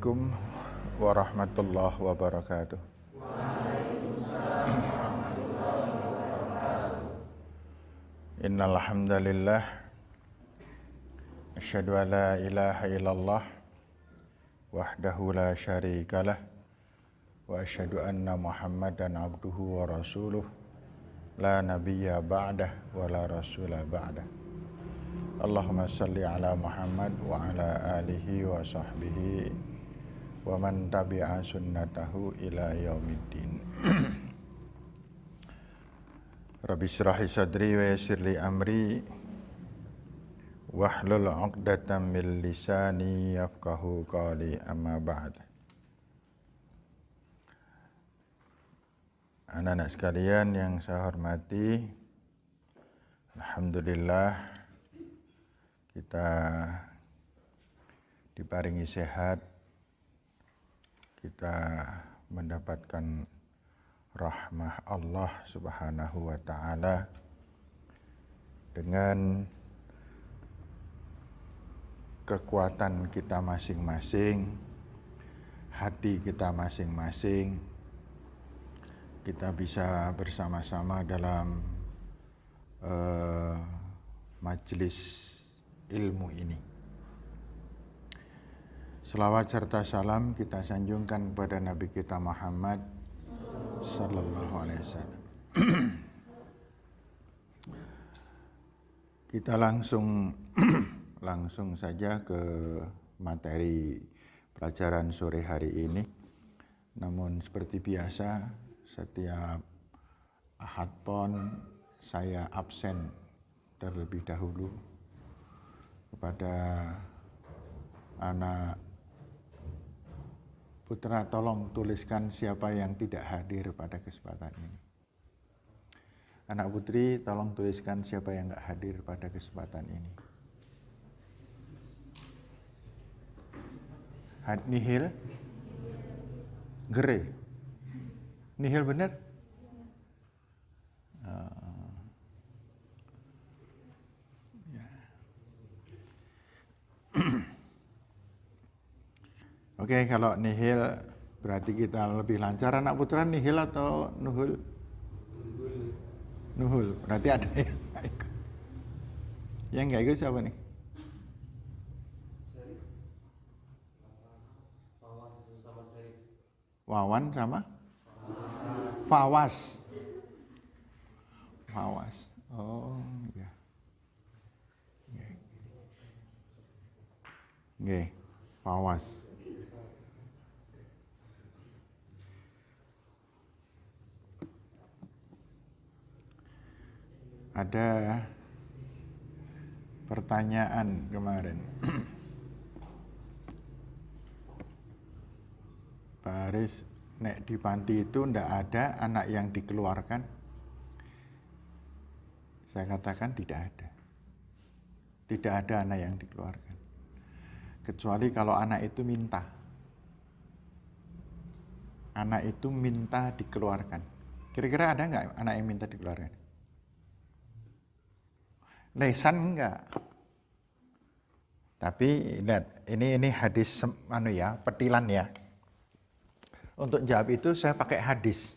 Assalamualaikum warahmatullahi wabarakatuh. Innal hamdalillah asyhadu an la ilaha illallah wahdahu la syarikalah wa asyhadu anna Muhammadan abduhu wa rasuluh la nabiyya ba'dah wa la rasula ba'dah. Allahumma salli ala Muhammad wa ala alihi wa sahbihi wa man tabi'a sunnatahu ila yaumiddin. Rabbi shrah li sadri wa yassir li amri wahlul 'uqdatam min lisani yafqahu qawli, amma ba'd. Anak-anak sekalian yang saya hormati, alhamdulillah kita diparingi sehat, kita mendapatkan rahmah Allah Subhanahu wa ta'ala dengan kekuatan kita masing-masing, hati kita masing-masing, kita bisa bersama-sama dalam majelis ilmu ini. Selawat serta salam kita sanjungkan kepada Nabi kita Muhammad sallallahu alaihi wasallam. Kita langsung saja ke materi pelajaran sore hari ini. Namun seperti biasa, setiap Ahad Pon saya absen terlebih dahulu kepada anak putra, tolong tuliskan siapa yang tidak hadir pada kesempatan ini. Anak putri, tolong tuliskan siapa yang tidak hadir pada kesempatan ini. Nihil? Gere? Nihil benar? Oke, kalau nihil berarti kita lebih lancar. Anak putra nihil atau nuhul? Nuhul, berarti ada yang nggak ikut. Yang nggak ikut siapa nih? Wawan sama? Fawas. Fawas. Oh, ya. Oke, Fawas. Ada pertanyaan kemarin. Pak Haris, nek di panti itu ndak ada anak yang dikeluarkan? Saya katakan tidak ada. Tidak ada anak yang dikeluarkan. Kecuali kalau anak itu minta. Anak itu minta dikeluarkan. Kira-kira ada nggak anak yang minta dikeluarkan? Lesan enggak. Tapi lihat, ini hadis petilan ya. Untuk jawab itu saya pakai hadis.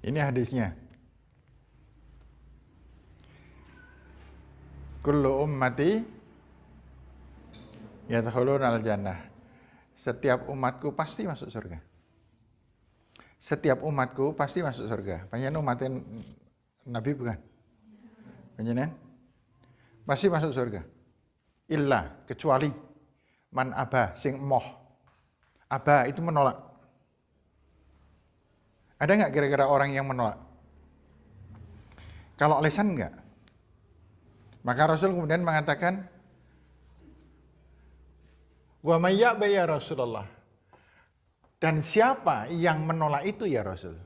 Ini hadisnya. Kullu ummati yadkhulunal jannah. Setiap umatku pasti masuk surga. Setiap umatku pasti masuk surga. Panjenengan umatin Nabi bukan? Panjenengan pasti masuk surga. Illa, kecuali man aba, sing moh. Aba itu menolak. Ada nggak kira-kira orang yang menolak? Kalau lisan enggak. Maka Rasul kemudian mengatakan, wa may ya'ba ya Rasulullah. Dan siapa yang menolak itu ya Rasul?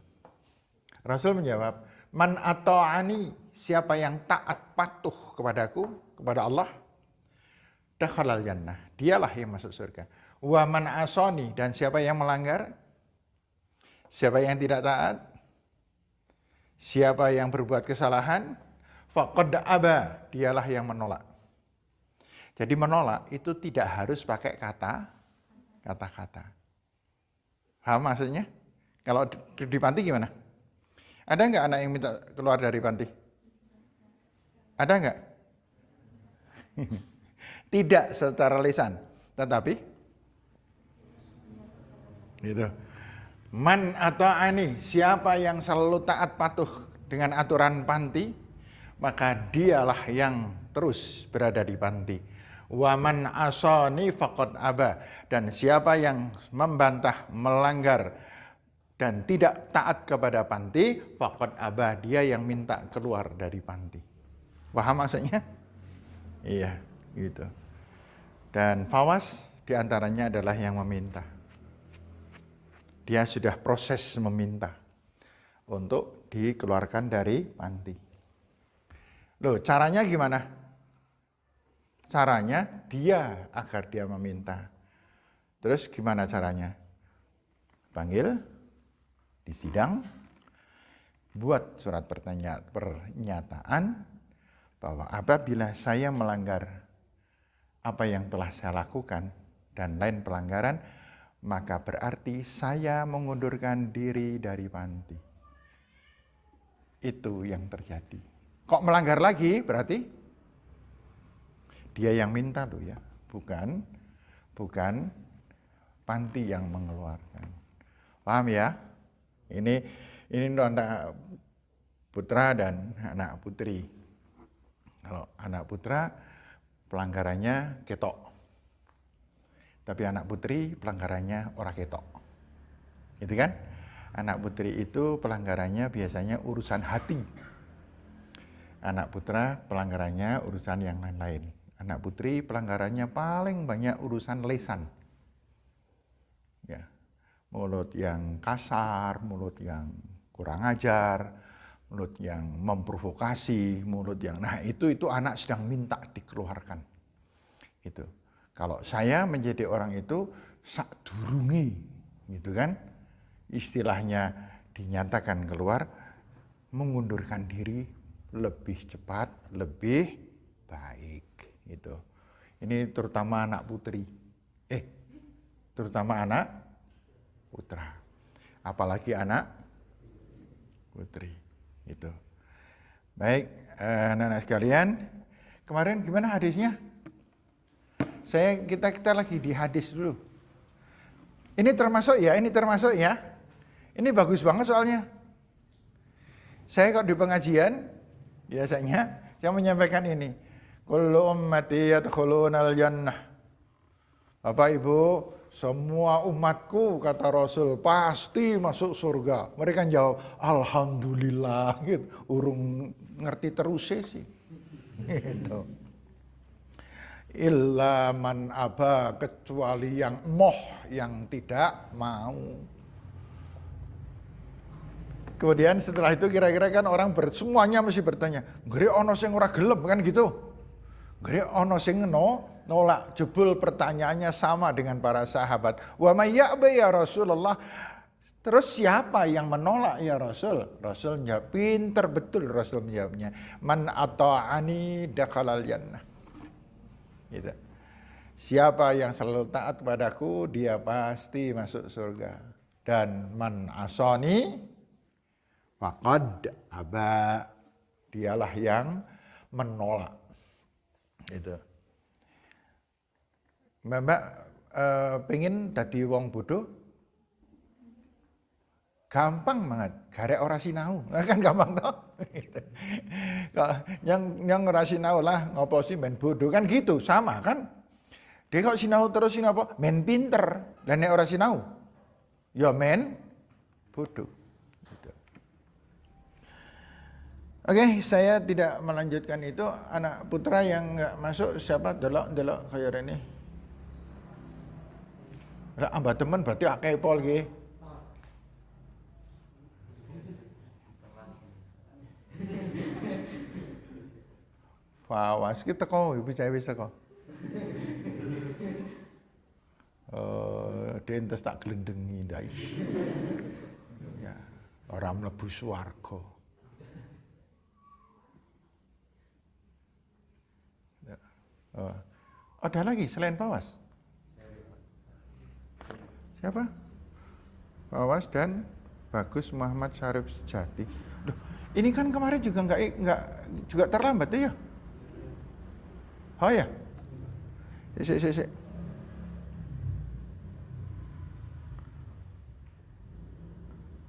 Rasul menjawab, man ata'ani, siapa yang taat patuh kepadaku, kepada Allah, dakhalal jannah, dialah yang masuk surga. Wa man asani, dan siapa yang melanggar, siapa yang tidak taat, siapa yang berbuat kesalahan, faqad aba, dialah yang menolak. Jadi menolak itu tidak harus pakai kata-kata. Paham maksudnya? Kalau di panti gimana? Ada nggak anak yang minta keluar dari panti? Ada nggak? Tidak secara lisan, tetapi gitu. Man ata'ani, siapa yang selalu taat patuh dengan aturan panti, maka dialah yang terus berada di panti. Wa man asani faqad aba, dan siapa yang membantah, melanggar dan tidak taat kepada panti, faqad aba, dia yang minta keluar dari panti. Paham maksudnya? Iya, gitu. Dan fawas diantaranya adalah yang meminta. Dia sudah proses meminta untuk dikeluarkan dari panti. Loh, caranya gimana? Caranya dia agar dia meminta. Terus gimana caranya? Panggil, disidang, buat surat pernyataan bahwa apabila saya melanggar apa yang telah saya lakukan dan lain pelanggaran, maka berarti saya mengundurkan diri dari panti. Itu yang terjadi. Kok melanggar lagi berarti? Dia yang minta loh ya, bukan panti yang mengeluarkan. Paham ya? Ini untuk anak putra dan anak putri. Kalau anak putra pelanggarannya ketok. Tapi anak putri pelanggarannya ora ketok. Gitu kan? Anak putri itu pelanggarannya biasanya urusan hati. Anak putra pelanggarannya urusan yang lain-lain. Anak putri pelanggarannya paling banyak urusan lisan. Ya. Mulut yang kasar, mulut yang kurang ajar, mulut yang memprovokasi, mulut yang itu anak sedang minta dikeluarkan. Itu. Kalau saya menjadi orang itu sadurunge, gitu kan? Istilahnya dinyatakan keluar, mengundurkan diri lebih cepat, lebih baik. Gitu. Ini terutama anak putri. Terutama anak putra. Apalagi anak putri. Gitu. Baik, anak-anak sekalian, kemarin gimana hadisnya? Kita lagi di hadis dulu. Ini termasuk ya. Ini bagus banget soalnya. Saya kalau di pengajian biasanya saya menyampaikan ini. Kullu ummati yadkhulunal jannah. Bapak Ibu, semua umatku kata Rasul pasti masuk surga. Mereka jawab alhamdulillah gitu. Urung ngerti terus sih. Gitu. Illa man aba, kecuali yang yang tidak mau. Kemudian setelah itu kira-kira kan orang semuanya mesti bertanya, gere ono sing ora gelem kan gitu. Gere ono sing nolak. Jebul pertanyaannya sama dengan para sahabat. Wa may ya'ba ya Rasulullah. Terus siapa yang menolak ya Rasul? Rasul menjawab, pinter betul Rasul menjawabnya. Man ata'ani dakhalal jannah. Gitu. Siapa yang selalu taat padaku, dia pasti masuk surga. Dan man asani Faqad aba, dialah yang menolak. Itu. Mbak pengen tadi wong bodoh, gampang banget, garek ora sinau, kan gampang toh. yang ora sinau lah, ngopo sih men bodoh, kan gitu, sama kan. Dia kok sinau terus sinau apa? Men pinter, dan nek ora sinau, ya men bodoh. Gitu. Oke, saya tidak melanjutkan itu. Anak putra yang nggak masuk siapa? Delok kayak ini. Lah ambah temen berarti akeh pol nggih. Wawas kita kok ibu cewek wis teko. Dentes tak glendengi ndai. Ya, ora mlebu swarga. Ya. Ada lagi selain Pawas? Siapa? Pawas dan Bagus Muhammad Syarif Sejati. Duh, ini kan kemarin juga enggak juga terlambat ya? Oh ya? Sik.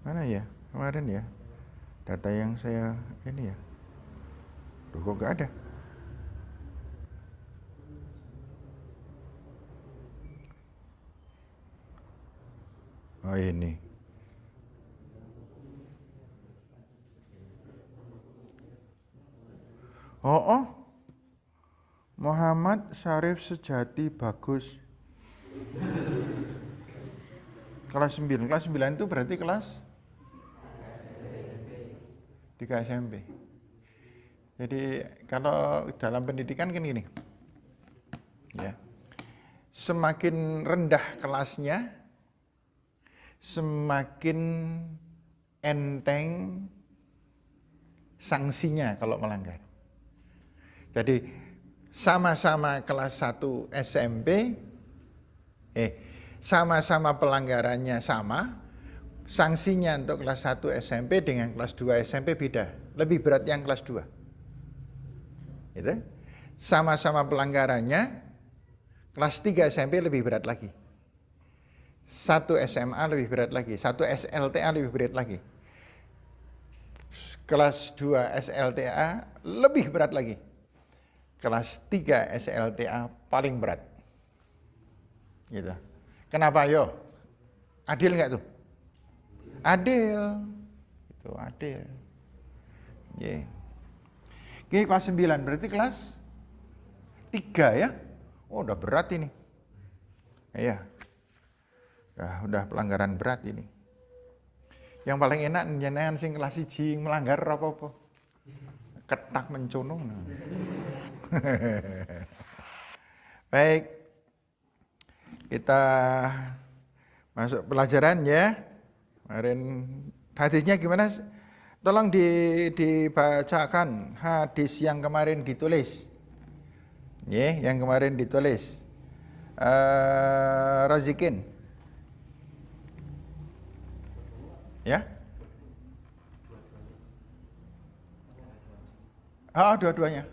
Mana ya? Kemarin ya? Data yang saya ini ya. Duh, kok enggak ada? Oh ini. Oh. Muhammad Syarif Sejati Bagus. Kelas 9. Kelas 9 itu berarti kelas 3 SMP. Jadi kalau dalam pendidikan kan gini. Ya. Semakin rendah kelasnya, semakin enteng sanksinya kalau melanggar. Jadi sama-sama kelas 1 SMP, sama-sama pelanggarannya sama, sanksinya untuk kelas 1 SMP dengan kelas 2 SMP beda. Lebih berat yang kelas 2. Gitu. Sama-sama pelanggarannya, kelas 3 SMP lebih berat lagi. 1 SMA lebih berat lagi, 1 SLTA lebih berat lagi. Kelas 2 SLTA lebih berat lagi. Kelas 3 SLTA paling berat. Gitu. Kenapa yo? Adil nggak tuh? Adil. Itu adil. Yeah. Oke, kelas 9 berarti kelas 3 ya? Oh, udah berat ini. Iya. Udah pelanggaran berat ini. Yang paling enak jenengan sing kelas 1 melanggar apa-apa. Ketak menconong. Baik. Kita masuk pelajaran ya. Kemarin hadisnya gimana? Tolong dibacakan hadis yang kemarin ditulis. Yang kemarin ditulis. Razikin. Ya? Dua-duanya.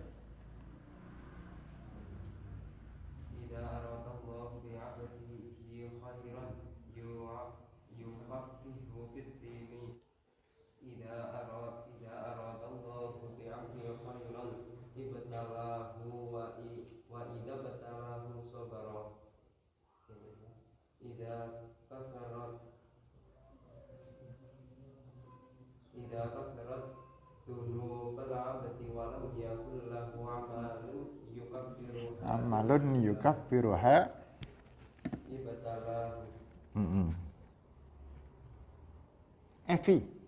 Amalun yukaffiruha. Evi.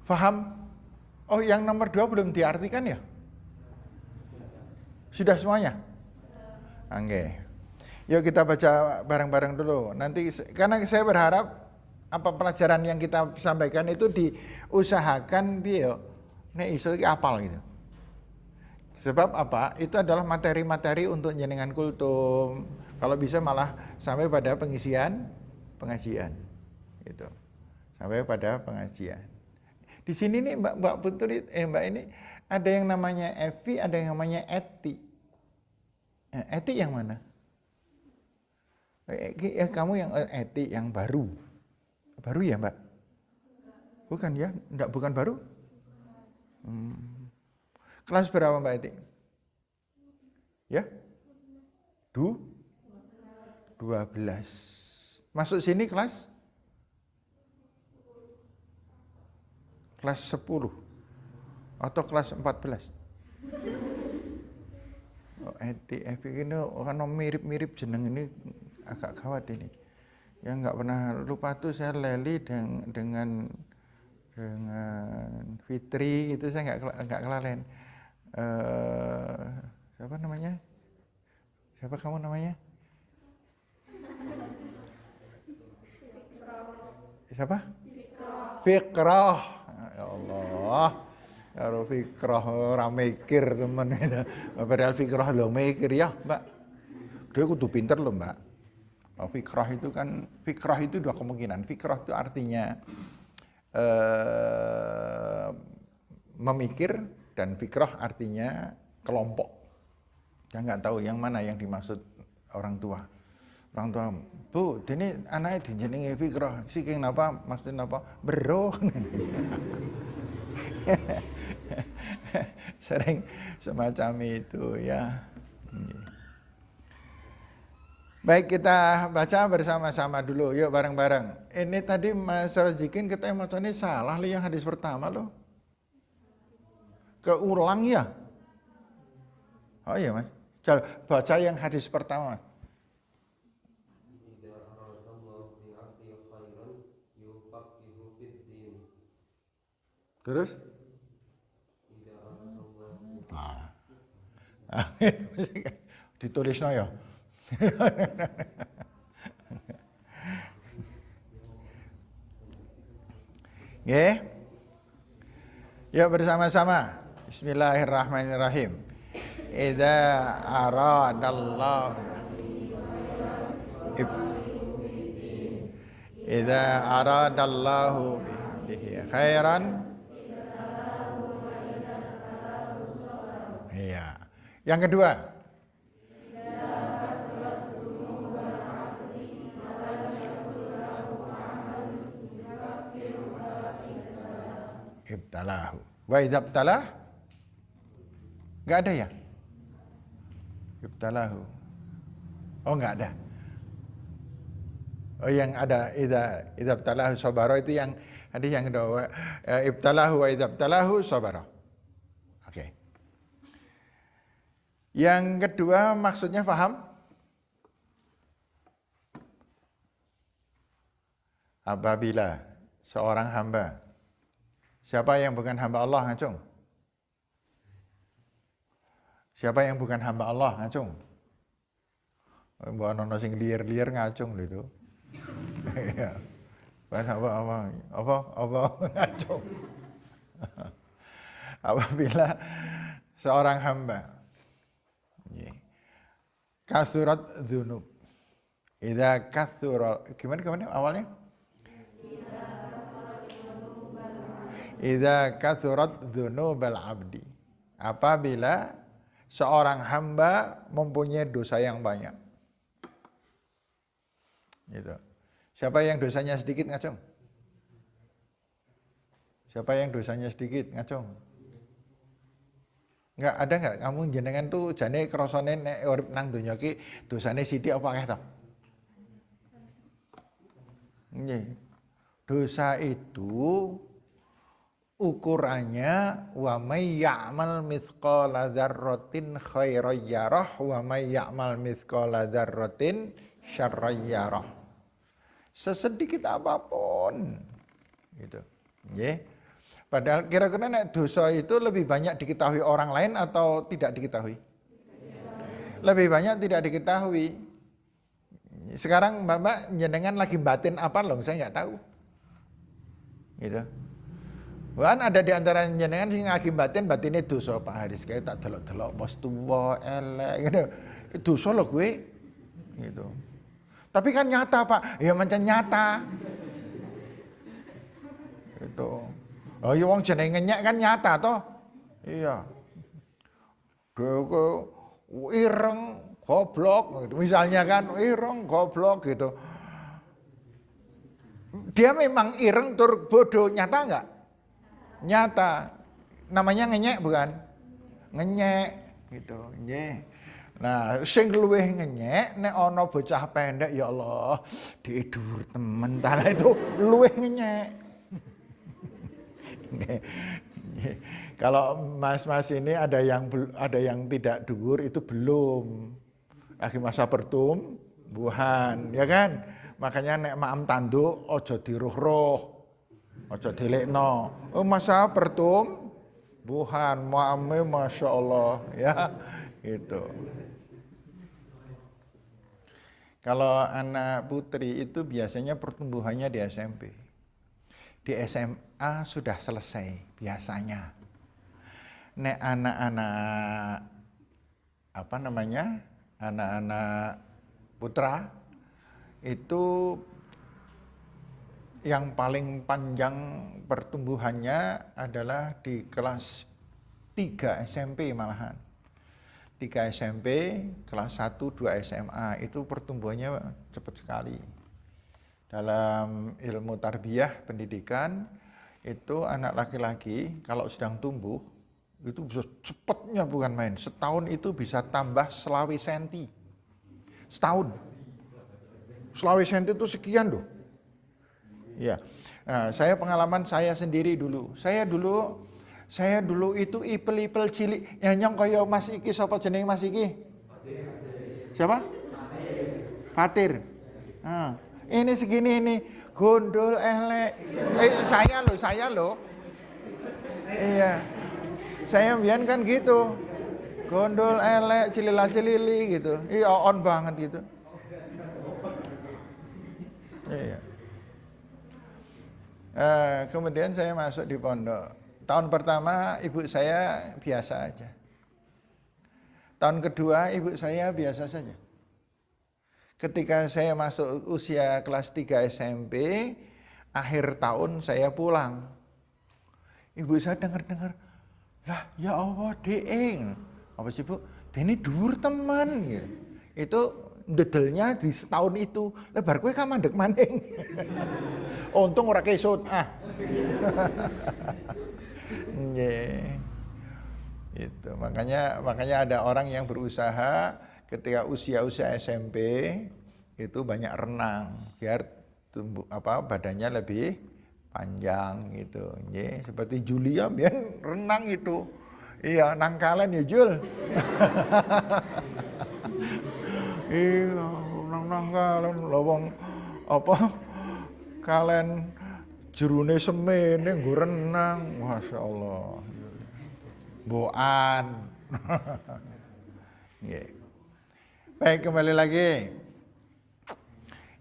Faham? Oh, yang nomor 2 belum diartikan ya? Sudah semuanya? Oke. Yuk kita baca bareng-bareng dulu. Nanti karena saya berharap apa pelajaran yang kita sampaikan itu diusahakan biar nek iso iki apal gitu. Sebab apa? Itu adalah materi-materi untuk jenengan kultum. Kalau bisa malah sampai pada pengisian pengajian. Gitu. Sampai pada pengajian. Di sini nih Mbak Putri, Mbak ini ada yang namanya Evi, ada yang namanya Eti. Eti yang mana? Ya kamu yang Eti yang baru. Baru ya Mbak? Bukan ya? Enggak, bukan baru? Kelas berapa Mbak Eti? Ya? 12. Masuk sini kelas? Kelas 10 atau kelas 14? Oh, Eti ini kan mirip-mirip jeneng ini agak gawat ini. Yang nggak pernah lupa tuh saya Leli dengan Fitri itu saya nggak kelalen. Siapa namanya? Siapa kamu namanya? Siapa? Fikrah. Ya Allah. Kalau Fikrah ora mikir teman itu. Padahal Fikrah lo mikir ya, Mbak. Dia kudu pinter loh, Mbak. Fikrah itu kan, fikrah itu dua kemungkinan. Fikrah itu artinya memikir, dan fikrah artinya kelompok. Dia nggak tahu yang mana yang dimaksud orang tua. Orang tua, Bu, ini anaknya dijenengi fikrah. Siki napa? Maksudnya apa? Bro. Sering semacam itu ya. Baik, kita baca bersama-sama dulu, yuk bareng-bareng. Ini tadi Mas Rozikin kita ini salah li yang hadis pertama loh. Keulang ya? Oh iya Mas, coba baca yang hadis pertama. Terus? Ditulis no ya? Nggih. Ya bersama-sama. Bismillahirrahmanirrahim. Idza aradallahu Idza aradallahu bihi khairan. Iya. Yang kedua. Ibtalahu. Wa idzabtalah? Enggak ada ya? Ibtalahu. Oh, enggak ada. Oh, yang ada idzabtalahu sabara itu yang hadis yang kedua. Ibtalahu wa idzabtalahu sabara. Oke. Yang kedua maksudnya paham? Apabila seorang hamba, siapa yang bukan hamba Allah, ngacung? Siapa yang bukan hamba Allah, ngacung? Mbak nono sing liar-liar ngacung lho itu. Ya. Apa ngacung? Apabila seorang hamba kasurat dzunub. Idza katsura, gimana awalnya? Idza kathurat dzunubal abdi. Apabila seorang hamba mempunyai dosa yang banyak. Gitu. Siapa yang dosanya sedikit, ngacung? Siapa yang dosanya sedikit, ngacung? Enggak ada enggak? Kamu jenengan tuh jane krasane nek urip nang donya iki dosane sithik apa akeh to? Nggih. Dosa itu ukurannya wa may ya'mal mithqala dzarratin khairan yarah wa may ya'mal mithqala dzarratin syarran yarah. Sesedikit apapun gitu. Nggih. Padahal kira-kira nek dosa itu lebih banyak diketahui orang lain atau tidak diketahui? lebih banyak tidak diketahui. Sekarang Mbak jenengan lagi batin apa loh, saya nggak tahu. Gitu. Bahkan ada di antara jenengan sing lagi batinnya dosa Pak Haris kayak tak delok-delok pos tuwa elek gitu. Dosa loh gue. Gitu. Tapi kan nyata Pak, ya macam nyata. Gitu. Oh ya wong jenenge ngenyek kan nyata toh. Iya. Dhewe ireng goblok gitu. Misalnya kan ireng goblok gitu. Dia memang ireng tur bodoh, nyata enggak? Nyata. Namanya ngenyek bukan? Ngenyek gitu. Nggih. Nah, sing luwih ngenyek nek ana bocah pendek ya Allah, dhuwur temen ta itu luwih ngenyek. Kalau mas-mas ini ada yang tidak dhuwur itu belum. Lagi masa pertumbuhan, ya kan? Makanya nek maem tanduk aja diruh-ruh. Aja dilekno. Oh, masa pertumbuhan, maeme Masya Allah ya. Gitu. Kalau anak putri itu biasanya pertumbuhannya di SMP. Di SMA sudah selesai biasanya. Nek anak-anak anak-anak putra itu yang paling panjang pertumbuhannya adalah di kelas 3 SMP malahan. 3 SMP, kelas 1, 2 SMA itu pertumbuhannya cepat sekali. Dalam ilmu tarbiyah pendidikan itu anak laki-laki kalau sedang tumbuh itu bisa cepatnya bukan main. Setahun itu bisa tambah selawi senti. Setahun. Selawi senti itu sekian loh. Ya. Nah, saya pengalaman saya sendiri dulu. Saya dulu itu ipel-ipel cilik nyong kaya Mas iki sapa jenenge Mas iki? Siapa? Fatir. Nah, ini segini ini gondol elek. Saya loh. Iya. Saya mbiyen kan gitu. Gondol elek, cilila-cilili gitu. Iya on banget gitu. Iya. Kemudian saya masuk di pondok. Tahun pertama ibu saya biasa aja. Tahun kedua ibu saya biasa saja. Ketika saya masuk usia kelas 3 SMP, akhir tahun saya pulang. Ibu saya dengar-dengar, lah ya Allah deeng. Apa sih Bu? Dene dhuwur teman gitu. Itu dedelnya di setahun itu. Lebar kowe ka mandek maning. Untung ora kesut. Yeah. Itu makanya ada orang yang berusaha ketika usia SMP itu banyak renang biar tumbuh badannya lebih panjang gitu. Yeah. Seperti Julia biar renang itu. Iya, nangkalan ya Jul. Iya, nangkalan lawang kalen jerune semene nggo renang. Masya Allah. Boan. Baik, kembali lagi.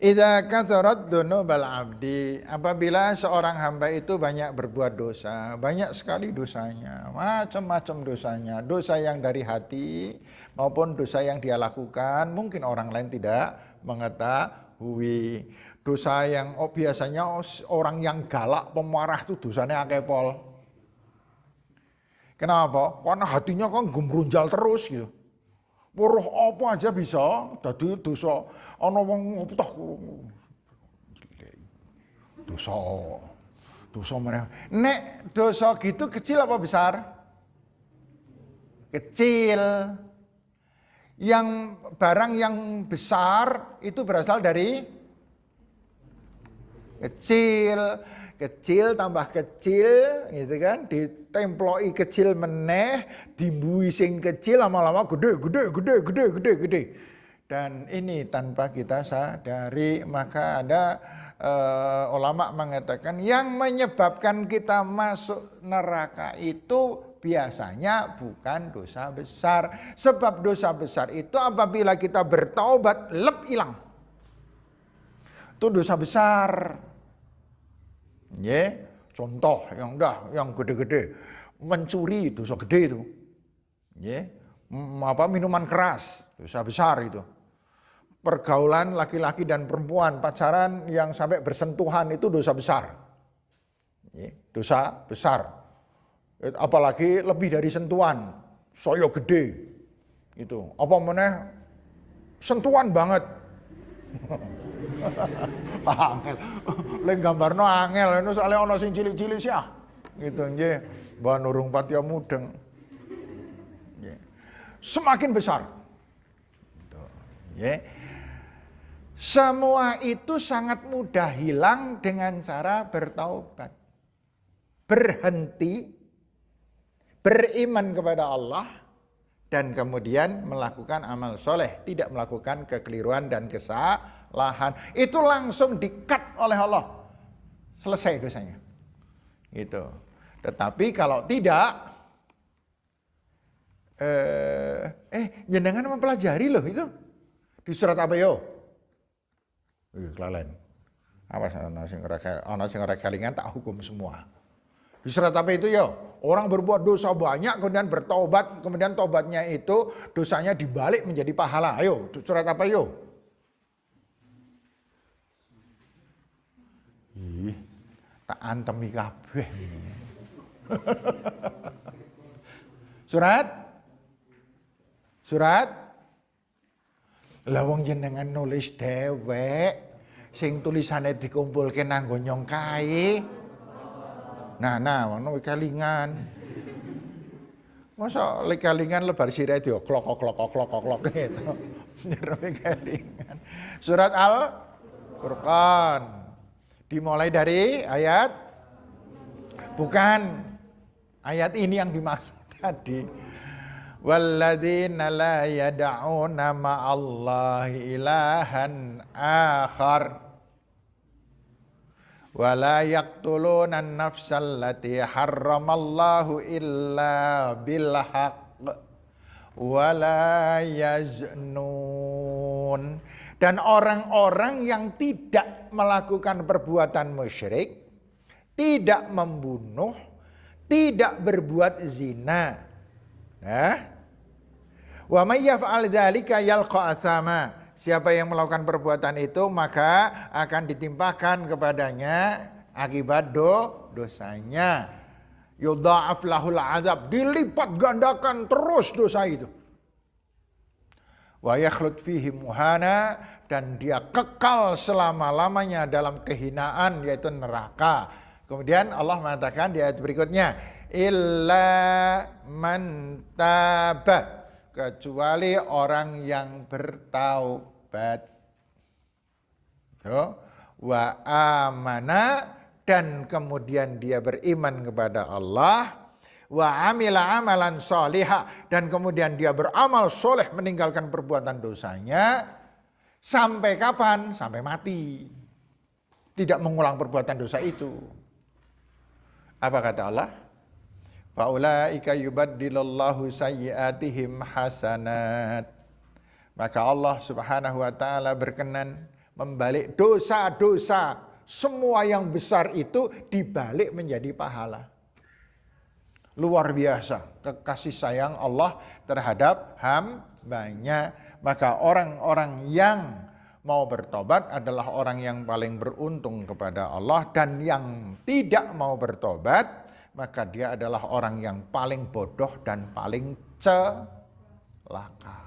Idza katharat dzunubal abdi, apabila seorang hamba itu banyak berbuat dosa, banyak sekali dosanya, macam-macam dosanya, dosa yang dari hati maupun dosa yang dia lakukan, mungkin orang lain tidak mengetahui. Dosa yang biasanya orang yang galak, pemarah itu dosanya akeh pol. Kenapa? Karena hatinya kan gembrunjal terus gitu. Weruh apa aja bisa dadi dosa. Ana wong toh dosa mereka. Nek dosa gitu kecil apa besar? Kecil. Yang barang yang besar itu berasal dari kecil tambah kecil gitu kan, ditemploki kecil meneh, dimbui sing kecil lama-lama gede. Dan ini tanpa kita sadari, maka ada ulama mengatakan yang menyebabkan kita masuk neraka itu biasanya bukan dosa besar. Sebab dosa besar itu apabila kita bertaubat lep hilang. Itu dosa besar. Contoh yang gede-gede, mencuri dosa gede itu. Minuman keras, dosa besar itu. Pergaulan laki-laki dan perempuan, pacaran yang sampai bersentuhan itu dosa besar. Dosa besar. Apalagi lebih dari sentuhan, saya gede. Itu. Apa meneh sentuhan banget. Angel. Lek gambarno angel, soalnya ono sing cilik-cilik sih ah. Gitu nggih. Mbah nurung patya mudeng. Semakin besar. Gitu. Semua itu sangat mudah hilang dengan cara bertaubat. Berhenti, beriman kepada Allah, dan kemudian melakukan amal soleh. Tidak melakukan kekeliruan dan kesalahan. Itu langsung di-cut oleh Allah. Selesai dosanya. Gitu. Tetapi kalau tidak, jenengan mempelajari loh itu. Di surat apa yo? Kelalen. Awas ana sing ora kelingan tak hukum semua. Di surat apa itu ya? Orang berbuat dosa banyak kemudian bertobat, kemudian tobatnya itu dosanya dibalik menjadi pahala. Ayo, surat apa yo? Tak antemi kabeh. Surat lah wong jenengan nulis dhewek sing tulisane dikumpulke nanggo nyong kae. Nah, ngono kelingan. Masa lek kelingan lebar sirahe yo klok gitu. Jero kelingan. Surat Al-Furqan. Dimulai dari ayat bukan ayat ini yang dimaksud tadi. Walladzina la yad'una ma'allahi ilahan akhar wa la yaqtuluna an-nafsal lati harramallahu illa bil haqq wa la yaznun. Dan orang-orang yang tidak melakukan perbuatan musyrik, tidak membunuh, tidak berbuat zina. Wa may yaf'al dzalika yalqa athama. Siapa yang melakukan perbuatan itu maka akan ditimpakan kepadanya akibat dosanya. Yudha'af lahul azab, dilipat gandakan terus dosa itu. Wa yakhlud fihi muhana, dan dia kekal selama-lamanya dalam kehinaan yaitu neraka. Kemudian Allah mengatakan di ayat berikutnya, illa man taba, kecuali orang yang bertaubat. Wa amana, dan kemudian dia beriman kepada Allah. Wa amila amalan sholihah, dan kemudian dia beramal soleh meninggalkan perbuatan dosanya. Sampai kapan? Sampai mati. Tidak mengulang perbuatan dosa itu. Apa kata Allah? Faulaika yubaddilullahu sayyiatihim hasanat. Maka Allah Subhanahu wa taala berkenan membalik dosa-dosa semua yang besar itu dibalik menjadi pahala. Luar biasa kasih sayang Allah terhadap hambanya. Maka orang-orang yang mau bertobat adalah orang yang paling beruntung kepada Allah. Dan yang tidak mau bertobat, maka dia adalah orang yang paling bodoh dan paling celaka.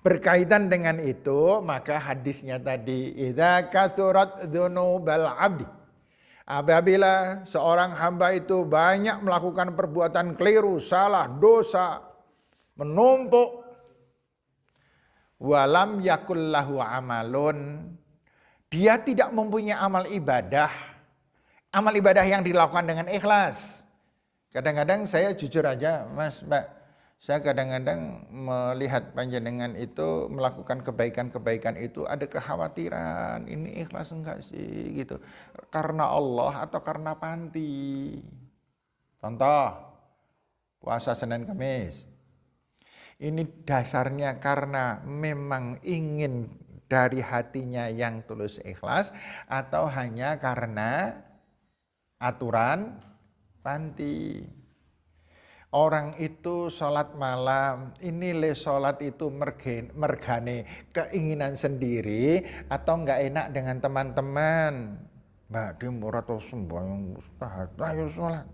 Berkaitan dengan itu, maka hadisnya tadi, idza kathurat dzunubal abdi, apabila seorang hamba itu banyak melakukan perbuatan keliru, salah, dosa, menumpuk, walam yakul lahu amalun, dia tidak mempunyai amal ibadah yang dilakukan dengan ikhlas. Kadang-kadang saya jujur aja, Mas, Mbak, saya kadang-kadang melihat panjenengan itu melakukan kebaikan-kebaikan itu ada kekhawatiran, ini ikhlas enggak sih gitu. Karena Allah atau karena panti. Contoh, puasa Senin Kamis. Ini dasarnya karena memang ingin dari hatinya yang tulus ikhlas atau hanya karena aturan panti. Orang itu sholat malam, ini le sholat itu mergane keinginan sendiri atau enggak enak dengan teman-teman. Mbak, dia murah atau sembahyang, ayo sholat.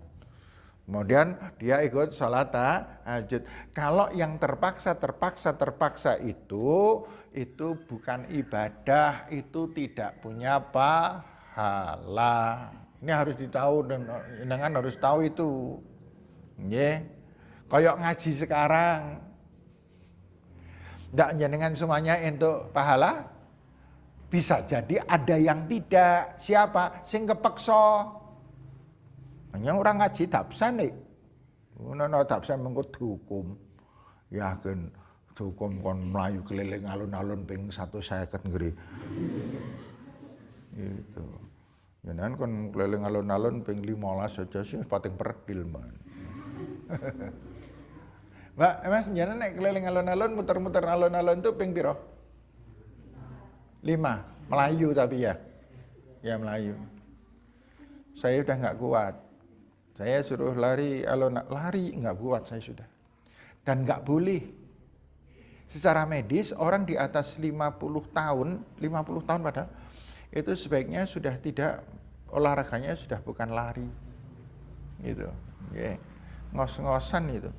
Kemudian dia ikut sholat tahajud. Kalau yang terpaksa itu bukan ibadah, itu tidak punya pahala. Ini harus ditahu dan dengan harus tahu itu. Nggih. Kayak ngaji sekarang. Ndak jenengan semuanya untuk pahala? Bisa jadi ada yang tidak. Siapa? Sing kepeksa. Hanya orang ngaji dapsan nih. Nono dapsan mengko dihukum. Yakin dihukum kon mlayu keliling alun-alun ping 150 nggri. Gitu. Jenengan kon keliling alun-alun ping 15 aja sih pating perdil, Man. Mbak, Mas jenengan nek keliling alun-alun muter-muter alun-alun tuh ping piro? 5, Melayu tapi ya. Ya Melayu. Saya udah nggak kuat. Saya suruh lari lari nggak kuat saya sudah. Dan nggak boleh. Secara medis orang di atas 50 tahun padahal itu sebaiknya sudah tidak olahraganya sudah bukan lari. Gitu. Yeah. Ngos-ngosan itu.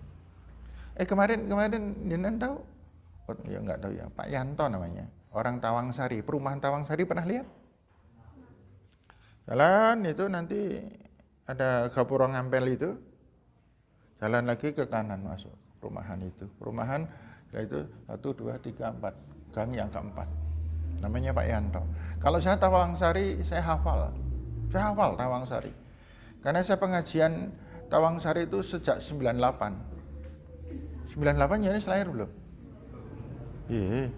Kemarin jenengan tahu? Oh, ya nggak tahu ya. Pak Yanto namanya. Orang Tawangsari, perumahan Tawangsari pernah lihat? Jalan itu nanti ada gapura ngampel itu. Jalan lagi ke kanan masuk perumahan itu. Perumahan itu 1, 2, 3, 4. Gang yang keempat. Namanya Pak Yanto. Kalau saya Tawangsari, saya hafal. Saya hafal Tawangsari. Karena saya pengajian Tawangsari itu sejak 98. 98 jadi lahir belum? Iya.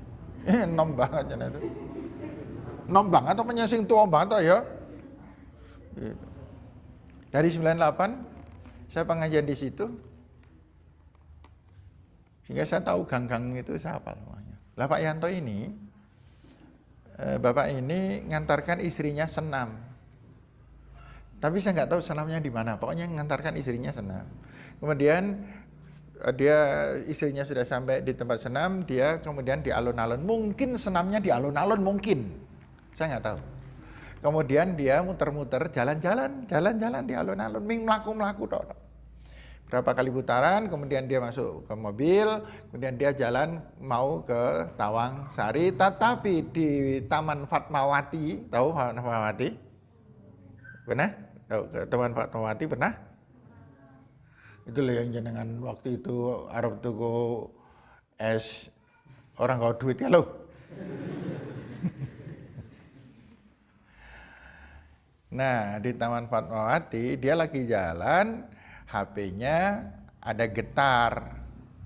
Nom banget ya itu. Nom banget atau penyasing tua banget ya? Gitu. Dari 98 saya pengajian di situ. Sehingga saya tahu gang-gang itu saya hafal semuanya. Lah Pak Yanto ini Bapak ini ngantarkan istrinya senam. Tapi saya nggak tahu senamnya di mana. Pokoknya ngantarkan istrinya senam. Kemudian istrinya sudah sampai di tempat senam, dia kemudian di alun-alun. Mungkin senamnya di alun-alun mungkin. Saya nggak tahu. Kemudian dia muter-muter jalan-jalan di alun-alun, mlaku-mlaku tok. Berapa kali putaran, kemudian dia masuk ke mobil, kemudian dia jalan mau ke Tawangsari, tetapi di Taman Fatmawati, tahu Fatmawati? Pernah? Teman Pak Tomati pernah? Itulah yang jenengan waktu itu Arab tuku es orang kau duit ya lo. Nah di Taman Fatmawati dia lagi jalan, HP-nya ada getar,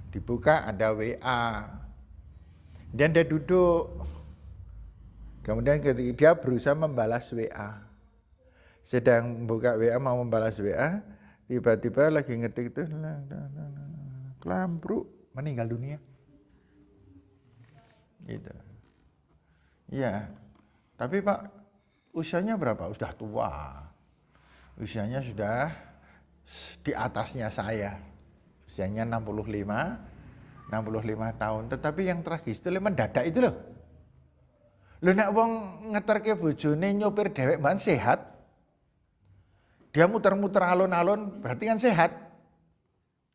dibuka ada WA, dan dia duduk. Kemudian dia berusaha membalas WA. Sedang buka WA mau membalas WA, tiba-tiba lagi ngetik itu kelambruk meninggal dunia. Gitu. Iya. Tapi Pak usianya berapa? Sudah tua. Usianya sudah di atasnya saya. Usianya 65 tahun. Tetapi yang tragis itu mendadak itu loh. Lho nek wong ngeterke bojone nyopir dhewek mbak sehat. Dia muter-muter alun-alun, berarti kan sehat.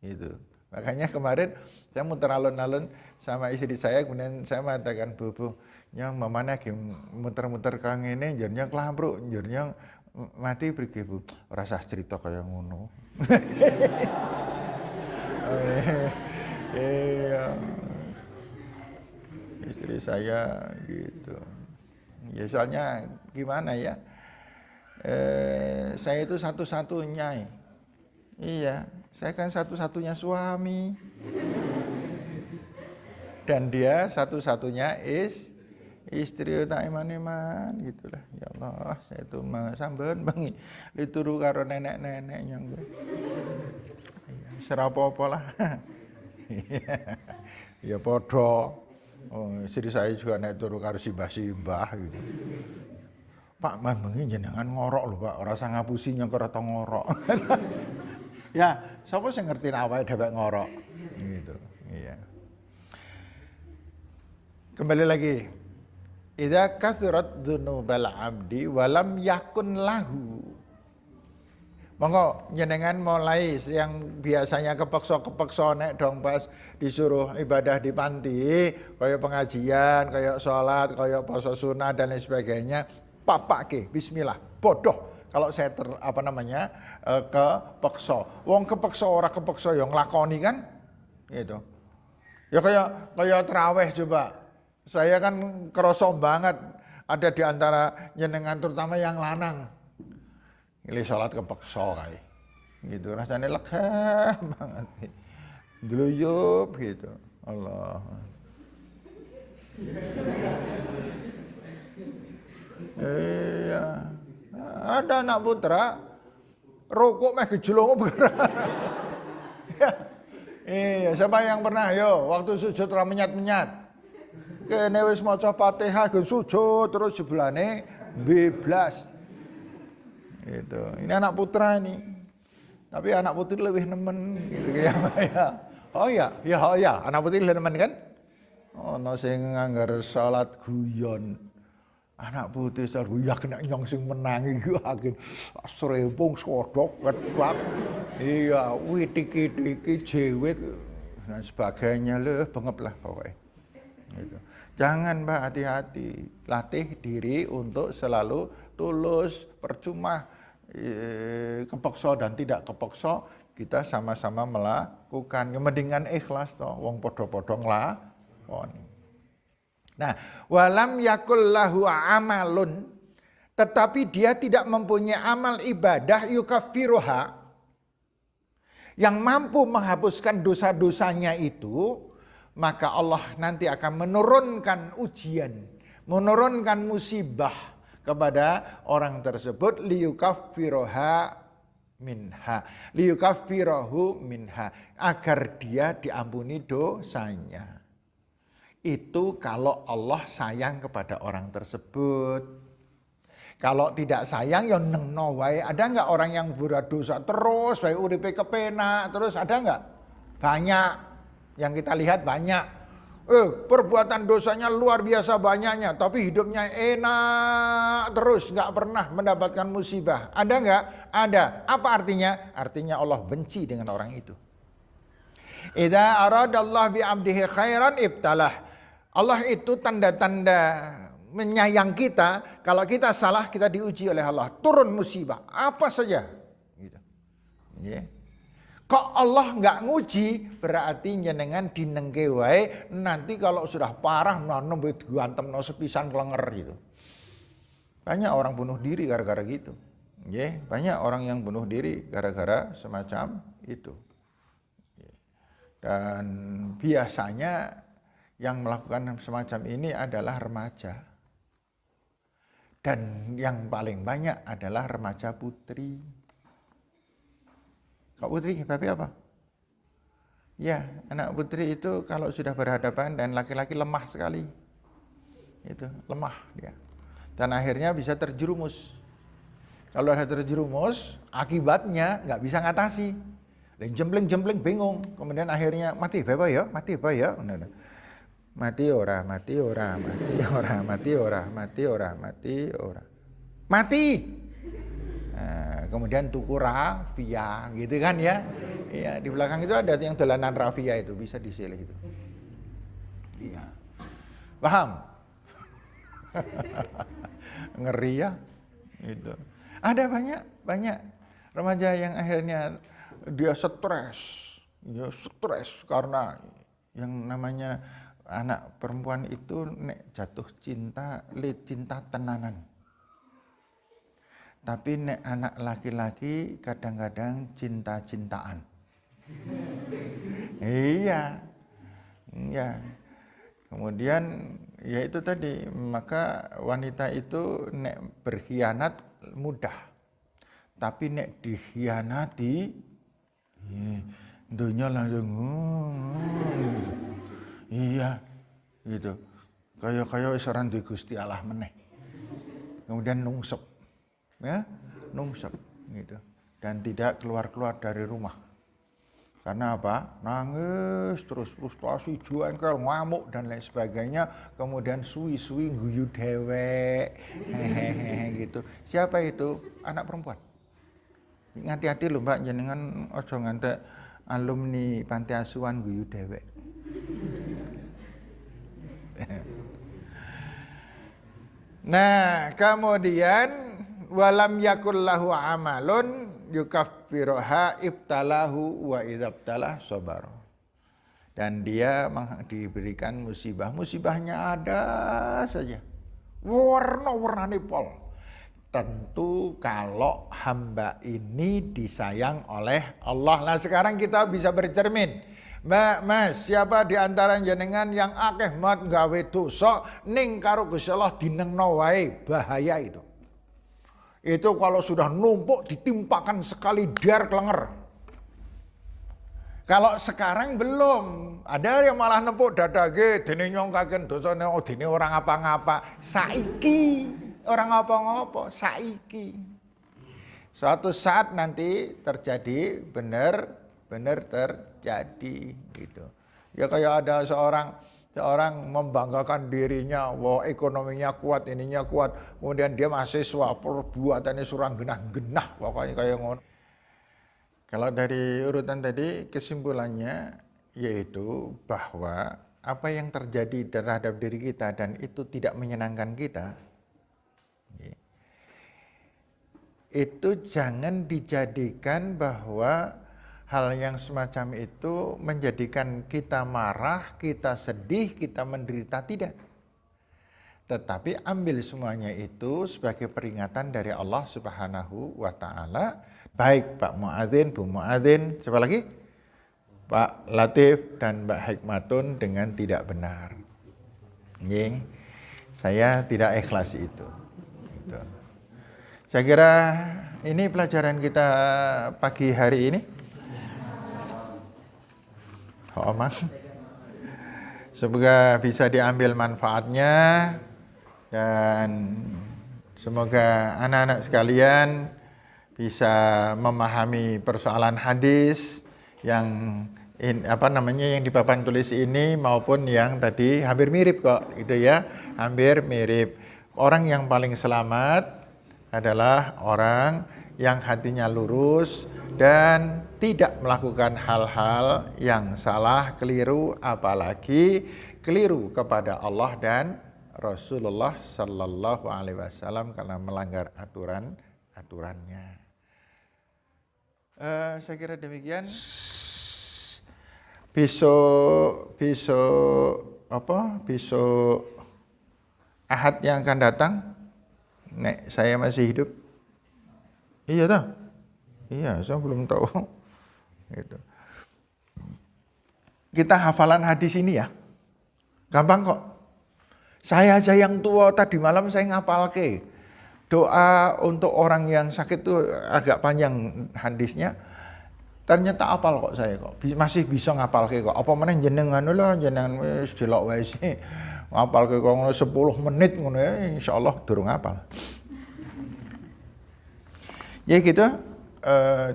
Gitu. Makanya kemarin saya muter alun-alun sama istri saya, kemudian saya mengatakan, Bu, yang mamane lagi muter-muter kang ngene, njurnya kelambruk, njurnya mati pergi, Bu. Ora usah cerita kaya ngono. Istri saya gitu. Ya soalnya gimana ya? Saya itu satu-satunya. Iya, saya kan satu-satunya suami. Dan dia satu-satunya istri tak iman-iman gitulah. Ya Allah, saya itu sampeun bengi dituru karo nenek-nenek yang gue. Iya, ora apa-apa lah. Ya padha. Oh, istri saya juga naik turu karo simbah-simbah gitu. Pak, bengi jenengan ngorok lho, Pak. Ora usah ngapusi nyengker atau ngorok. Ya, sapa sing ngerti awake dhewe ngorok? Gitu. Iya. Kembali lagi. Idza kathurat dzunubal abdi walam yakun lahu. Monggo jenengan mulai yang biasanya kepeksa nek dong pas disuruh ibadah di panti, kaya pengajian, kaya sholat, kaya puasa sunah dan lain sebagainya, papake bismillah. Bodoh kalau saya kepeksa. Wong kepeksa ora kepeksa yang nglakoni kan? Gitu. Ya kaya tarawih coba. Saya kan kerasa banget ada di antara jenengan terutama yang lanang. Ini sholat kepeksa kae. Gitu rasanya lega banget. Gluyup gitu. Allah. Iya. Ada anak putra rokok meh gejlongo ya. Iya, siapa yang pernah yo waktu sujud ra menyat-menyat. Kene wis maca Fatihah gen sujud terus sebelane beblas. Gitu. Ini anak putra ini. Tapi anak putri lebih nemen gitu ya. Oh ya, anak putri lebih nemen kan? Ono sing nganggar salat guyon. Anak putri salat guyon kena nyong sing menangi ku akhir srempung sodok ketwak. Iya, witiki-tiki jewit dan sebagainya bengep lah pokoknya. Gitu. Jangan Mbak, hati-hati. Latih diri untuk selalu tulus, percuma kepeksa dan tidak kepeksa, kita sama-sama melakukan. Mendingan ikhlas toh, wong podo-podo nglakoni. Nah, walam yakul lahu amalun, tetapi dia tidak mempunyai amal ibadah yukaffiruha yang mampu menghapuskan dosa-dosanya itu, maka Allah nanti akan menurunkan ujian, menurunkan musibah kepada orang tersebut liyukaffirahu minha agar dia diampuni dosanya. Itu kalau Allah sayang kepada orang tersebut. Kalau tidak sayang ya nengno wae. Ada enggak orang yang berdosa terus wae uripe kepenak terus, ada enggak? Banyak. Yang kita lihat banyak. Perbuatan dosanya luar biasa banyaknya, tapi hidupnya enak terus, nggak pernah mendapatkan musibah. Ada nggak? Ada. Apa artinya? Artinya Allah benci dengan orang itu. Idza aradallahu bi 'abdihi khairan ibtalah. Allah itu tanda-tanda menyayang kita. Kalau kita salah, kita diuji oleh Allah. Turun musibah, apa saja. Gitu. Yeah. Kok Allah nggak nguji, berarti jenengan dinengke wae, nanti kalau sudah parah nembe diantem no sepisan klenger gitu. Banyak orang bunuh diri gara-gara gitu. Yeah, banyak orang yang bunuh diri gara-gara semacam itu. Dan biasanya yang melakukan semacam ini adalah remaja. Dan yang paling banyak adalah remaja putri. Kak putri, tapi apa? Ya, anak putri itu kalau sudah berhadapan dan laki-laki lemah sekali. Itu, lemah dia. Dan akhirnya bisa terjerumus. Kalau ada terjerumus, akibatnya nggak bisa ngatasi. Dan jempleng-jempleng bingung. Kemudian akhirnya mati apa ya? Mati apa ya? Mati ora, mati ora, mati ora, mati ora, mati ora, mati ora. Mati. Nah, kemudian tuku rafia gitu kan ya. Iya, di belakang itu ada yang dolanan rafia itu, bisa disilih itu. Iya. Paham? Ngeri ya. Itu. Ada banyak remaja yang akhirnya dia stres. Ya stres karena yang namanya anak perempuan itu nek jatuh cinta, cinta tenanan. Tapi nek anak laki-laki kadang-kadang cinta-cintaan. Iya. Ya. Kemudian ya itu tadi, maka wanita itu nek berkhianat mudah. Tapi nek dikhianati Dunia langsung gitu. Iya gitu. Kaya seorang di Gusti Allah meneh. Kemudian nungsep. Ya, nungsep gitu. Dan tidak keluar-keluar dari rumah. Karena apa? Nangis terus, frustasi, jengkel, ngamuk dan lain sebagainya. Kemudian suwi-suwi guyu dewek. Hehehe gitu. Siapa itu? Anak perempuan. Hati-hati lho Mbak, jenengan aja ngantek alumni panti asuhan guyu dewek. Nah, kemudian walam yakul lahu amalun yukaffiruha ibtalahu wa idzabtalah sabar. Dan dia diberikan musibah. Musibahnya ada saja. Warna-warnane pol. Tentu kalau hamba ini disayang oleh Allah. Nah sekarang kita bisa bercermin. Mbak, Mas, siapa di antara jenengan yang akeh mat gawe dosa ning karo Gusti Allah dinengno wae, bahaya itu. Itu kalau sudah numpuk ditimpakan sekali dar kelenger. Kalau sekarang belum, ada yang malah nempuk dadage dene nyongkaken dosane dene orang apa-ngapa. Saiki orang apa-ngapa, saiki. Suatu saat nanti terjadi, benar terjadi gitu. Ya kayak ada seorang membanggakan dirinya, wah ekonominya kuat, ininya kuat, kemudian dia mahasiswa, perbuatannya surang genah-genah, pokoknya kayak ngono. Kalau dari urutan tadi kesimpulannya yaitu bahwa apa yang terjadi terhadap diri kita dan itu tidak menyenangkan kita, itu jangan dijadikan bahwa hal yang semacam itu menjadikan kita marah, kita sedih, kita menderita, tidak. Tetapi ambil semuanya itu sebagai peringatan dari Allah Subhanahu wa Ta'ala. Baik Pak Muadzin, Bu Muadzin, siapa lagi? Pak Latif dan Mbak Hikmatun dengan tidak benar. Saya tidak ikhlas itu. Gitu. Saya kira ini pelajaran kita pagi hari ini. Omang. Semoga bisa diambil manfaatnya dan semoga anak-anak sekalian bisa memahami persoalan hadis yang yang di papan tulis ini maupun yang tadi hampir mirip kok gitu ya, hampir mirip. Orang yang paling selamat adalah orang yang hatinya lurus dan tidak melakukan hal-hal yang salah, keliru, apalagi keliru kepada Allah dan Rasulullah Sallallahu Alaihi Wasallam karena melanggar aturannya. Saya kira demikian. Besok Ahad yang akan datang, nek saya masih hidup. Iya toh? Iya, saya belum tahu. Gitu. Kita hafalan hadis ini ya. Gampang kok. Saya aja yang tua tadi malam saya ngapalke. Doa untuk orang yang sakit itu agak panjang hadisnya. Ternyata apal kok saya kok. Masih bisa ngapalke kok. Apa meneh jenengan wis delok wae sih. Ngapalke kok 10 menit ngono ya, insyaallah durung ngapal. Ya gitu.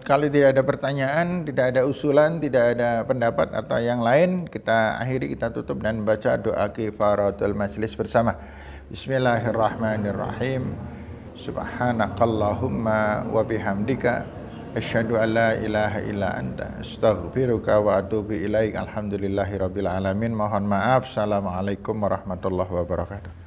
Kalau tidak ada pertanyaan, tidak ada usulan, tidak ada pendapat atau yang lain, kita akhiri, kita tutup dan baca doa kifaratul majlis bersama. Bismillahirrahmanirrahim. Subhanakallahumma wa bihamdika asyhadu an la ilaha illa anta astaghfiruka wa atubu ilaik. Alhamdulillahirabbil alamin. Mohon maaf. Assalamualaikum warahmatullahi wabarakatuh.